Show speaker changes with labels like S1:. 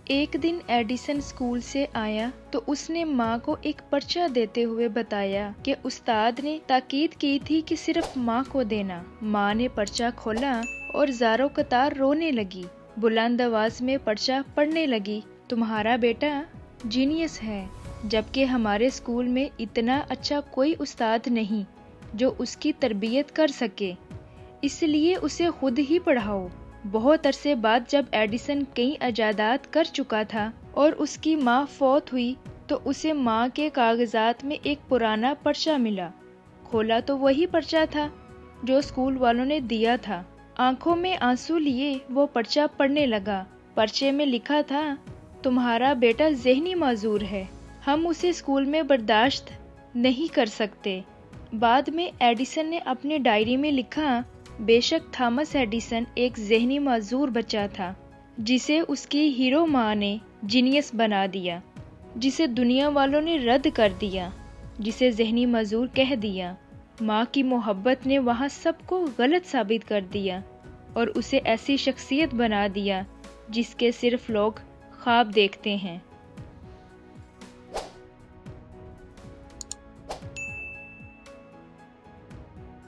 S1: ایک دن Edison school سے آیا تو اس نے ماں کو ایک پرچہ دیتے ہوئے بتایا کہ استاد نے تاکید کی تھی کہ صرف ماں کو دینا۔ ماں نے پرچہ کھولا اور زاروں قطار رونے لگی، بلند آواز میں پرچہ پڑھنے لگی، تمہارا بیٹا جینیس ہے، جبکہ ہمارے اسکول میں اتنا اچھا کوئی استاد نہیں جو اس کی تربیت کر سکے، اس لیے اسے خود ہی پڑھاؤ۔ بہت عرصے بعد جب ایڈیسن کئی ایجادات کر چکا تھا اور اس کی ماں فوت ہوئی تو اسے ماں کے کاغذات میں ایک پرانا پرچہ ملا۔ کھولا تو وہی پرچہ تھا جو اسکول والوں نے دیا تھا۔ آنکھوں میں آنسو لیے وہ پرچہ پڑھنے لگا۔ پرچے میں لکھا تھا، تمہارا بیٹا ذہنی معذور ہے، ہم اسے اسکول میں برداشت نہیں کر سکتے۔ بعد میں ایڈیسن نے اپنے ڈائری میں لکھا، بے شک تھامس ایڈیسن ایک ذہنی معذور بچہ تھا جسے اس کی ہیرو ماں نے جینیس بنا دیا، جسے دنیا والوں نے رد کر دیا، جسے ذہنی معذور کہہ دیا۔ ماں کی محبت نے وہاں سب کو غلط ثابت کر دیا اور اسے ایسی شخصیت بنا دیا جس کے صرف لوگ خواب دیکھتے ہیں۔